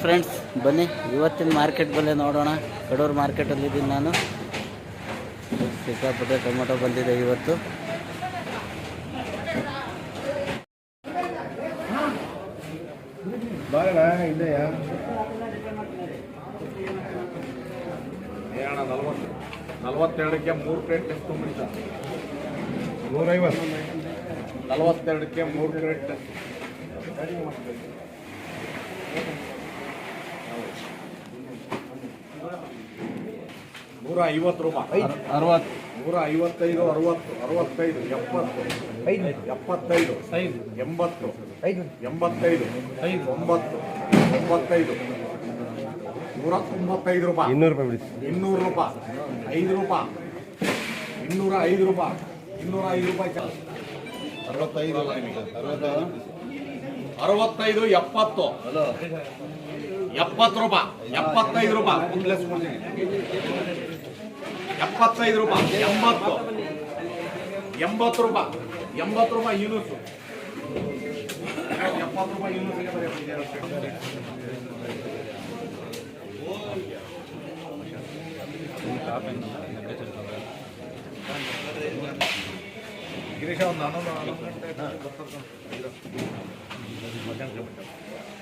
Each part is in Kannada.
ಫ್ರೆಂಡ್ಸ್ ಬನ್ನಿ ಇವತ್ತಿನ ಮಾರ್ಕೆಟ್ ಬೆಲೆ ನೋಡೋಣ. ಕಡೂರು ಮಾರ್ಕೆಟಲ್ಲಿದ್ದೀನಿ ನಾನು. ಸಿಕ್ಕಾಪಟ್ಟೆ ಟೊಮೊಟೊ ಬಂದಿದೆ ಇವತ್ತು. ಇದೆಯಾ 42ಕ್ಕೆ 3 ಕ್ರೇಟ್ ಎಷ್ಟು ಮುಗಿತ 150 42ಕ್ಕೆ 3 ಕ್ರೇಟ್ 150 ರೂಪಾಯಿ 60 155 60 65 70 75 80 85 90 95 ರೂಪಾಯಿ 295 ರೂಪಾಯಿ 200 ರೂಪಾಯಿ 5 ರೂಪಾಯಿ 205 ರೂಪಾಯಿ 205 ರೂಪಾಯಿ 65 65 70 70 ರೂಪಾಯಿ 75 ರೂಪಾಯಿ 75 ರೂಪಾಯಿ 80 80 ರೂಪಾಯಿ 80 ರೂಪಾಯಿ ಯೂನಿಟ್ 70 ರೂಪಾಯಿ ಯೂನಿಟ್ಗೆ ಗಿರೀಶ ಒಂದು 11 ಗಂಟೆ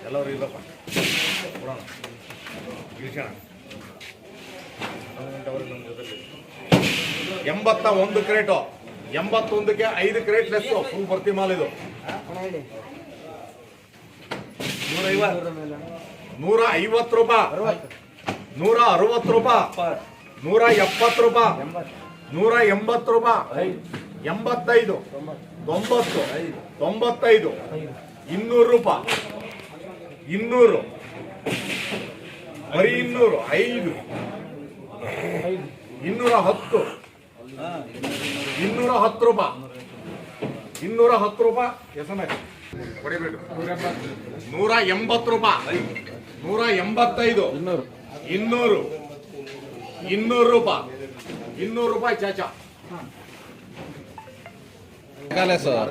ಎಲ್ಲರೂ ಇರಪ್ಪ ಕೊಡೋಣ ಗಿರೀಶಣ 81 ಕ್ರೇಟು 81ಕ್ಕೆ 5 ಕ್ರೇಟ್ ಲೆಸ್ ಫುಲ್ ಭರ್ತಿ ಮಾಲ್ ಇದು 150 ರೂಪಾಯಿ 160 ರೂಪಾಯಿ 170 ರೂಪಾಯಿ 180 ರೂಪಾಯಿ 85 90 95 200 ರೂಪಾಯಿ 200 ಬರೀ 200 5 210 210 ರೂಪಾಯಿ 210 ರೂಪಾಯಿ SMS ಹೊಡಿಬೇಕು 180 ರೂಪಾಯಿ 185 200 ರೂಪಾಯಿ 200 ರೂಪಾಯಿ ಚಾಚಾ ಸರ್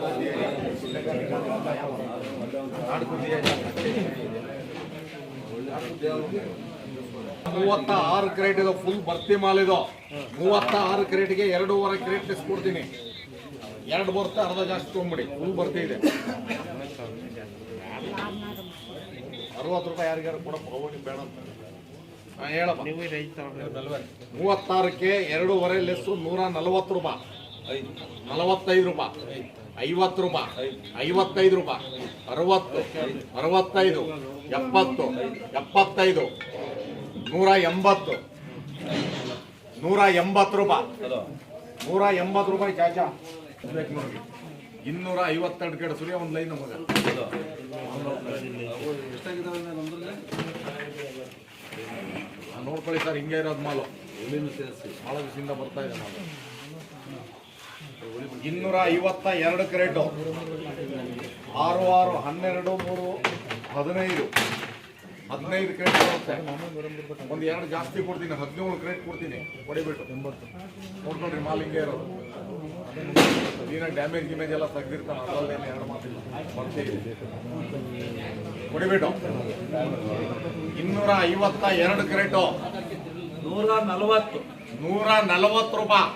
36 ಕ್ರೇಟ್ ಇದು ಫುಲ್ ಭರ್ತಿ ಮಾಲ್ ಇದು 36 ಕ್ರೇಟ್ಗೆ 2.5 ಕ್ರೇಟ್ ಕೊಡ್ತೀನಿ 2 ಬರ್ತಾ ಅರ್ಧ ಜಾಸ್ತಿ ತೊಗೊಂಬಿಡಿ ಫುಲ್ ಭರ್ತಿ ಇದೆ 60 ರೂಪಾಯಿ ಯಾರಿಗಾರು ಕೊಡಪ್ಪ ಬೇಡ ಹೇಳಪ್ಪ 36ಕ್ಕೆ 2.5 ಲೆಸ್ 140 ರೂಪಾಯಿ 45 ರೂಪಾಯಿ 50 ರೂಪಾಯಿ 55 ರೂಪಾಯಿ 60 65 70 75 180 ರೂಪಾಯಿ 180 ರೂಪಾಯಿ ಚಾಚಾ 252 ಕಡೆ ಸುರಿಯ ಒಂದು ಲೈನ್ ನಮಗೆ ನೋಡ್ಕೊಳ್ಳಿ ಸರ್ ಹಿಂಗೆ ಇರೋದು ಮಾಲು ಭಾಳ ದಿವಸದಿಂದ ಬರ್ತಾ ಇದೆ ಮಾಲು 252 ಕ್ರೇಟು 6 6 12 3 15 ಕ್ರೇಟ್ ಬರುತ್ತೆ ಒಂದು 2 ಜಾಸ್ತಿ ಕೊಡ್ತೀನಿ 17 ಕ್ರೇಟ್ ಕೊಡ್ತೀನಿ ಹೊಡಿಬಿಟ್ಟು ನೋಡ್ಕೊಳ್ರಿ ಮಾಲ್ ಹಿಂಗೆ ಇರೋದು ನೀನ ಡ್ಯಾಮೇಜ್ ಗಿಮೇಜ್ ಎಲ್ಲ ತೆಗ್ದಿರ್ತಾನೆ ಅದರಲ್ಲೇನು 2 ಮಾತಿಲ್ಲ ಬರ್ತೀವಿ ಹೊಡಿಬಿಟ್ಟು 252 ಕ್ರೇಟು 140 ರೂಪಾಯಿ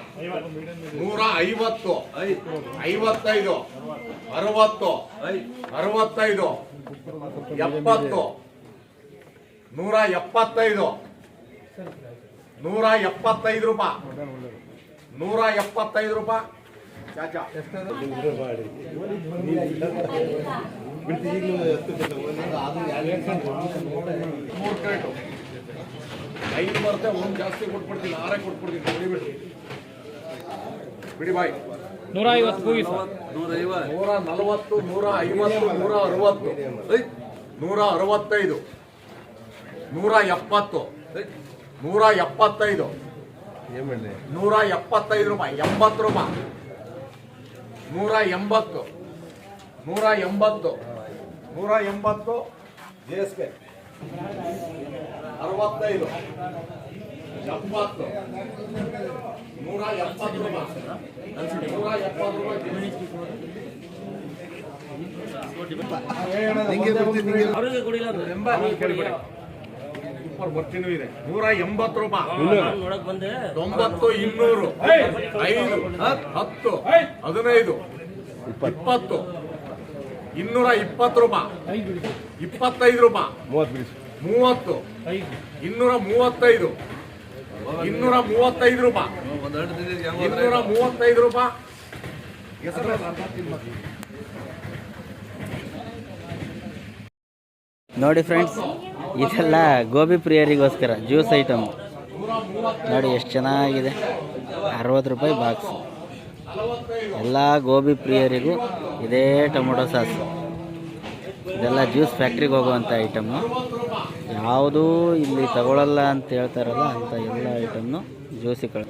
150 55 60 65 70 175 175 ರೂಪಾಯಿ 175 ರೂಪಾಯಿ ಚಾಚಾ 3 ಕ್ರೇಟು 5 ಬರುತ್ತೆ 1 ಜಾಸ್ತಿ ಕೊಟ್ಬಿಡ್ತೀನಿ 6 ಕೊಟ್ಬಿಡ್ತೀನಿ ಬಿಡಿಬಿಟ್ಟು ಬಿಡಿ ಬಾಯ್ 150 140 150 160 165 170 175 ರೂಪಾಯಿ 80 ರೂಪಾಯಿ 180 JSK 65 70 170 ರೂಪಾಯಿ ಸೂಪರ್ ಬರ್ತೀನೂ ಇದೆ 180 ರೂಪಾಯಿ 90 200 5 10 15 20 220 ರೂಪಾಯಿ 25 ರೂಪಾಯಿ 30 235 235 ರೂಪಾಯಿ 235 ರೂಪಾಯಿ. ನೋಡಿ ಫ್ರೆಂಡ್ಸ್, ಇದೆಲ್ಲ ಗೋಬಿ ಪ್ರಿಯರಿಗೋಸ್ಕರ ಜ್ಯೂಸ್ ಐಟಮ್. ನೋಡಿ ಎಷ್ಟು ಚೆನ್ನಾಗಿದೆ, 60 ರೂಪಾಯಿ ಬಾಕ್ಸ್. ಎಲ್ಲ ಗೋಬಿ ಪ್ರಿಯರಿಗೂ ಇದೇ ಟೊಮೊಟೊ ಸಾಸ್. ಇದೆಲ್ಲ ಜ್ಯೂಸ್ ಫ್ಯಾಕ್ಟ್ರಿಗೆ ಹೋಗುವಂಥ ಐಟಮ್ಮು. ಯಾವುದೂ ಇಲ್ಲಿ ತಗೊಳ್ಳಲ್ಲ ಅಂತ ಹೇಳ್ತಾರಲ್ಲ ಅಂಥ ಎಲ್ಲ ಐಟಮ್ನು ಜ್ಯೂಸಿಗಳು.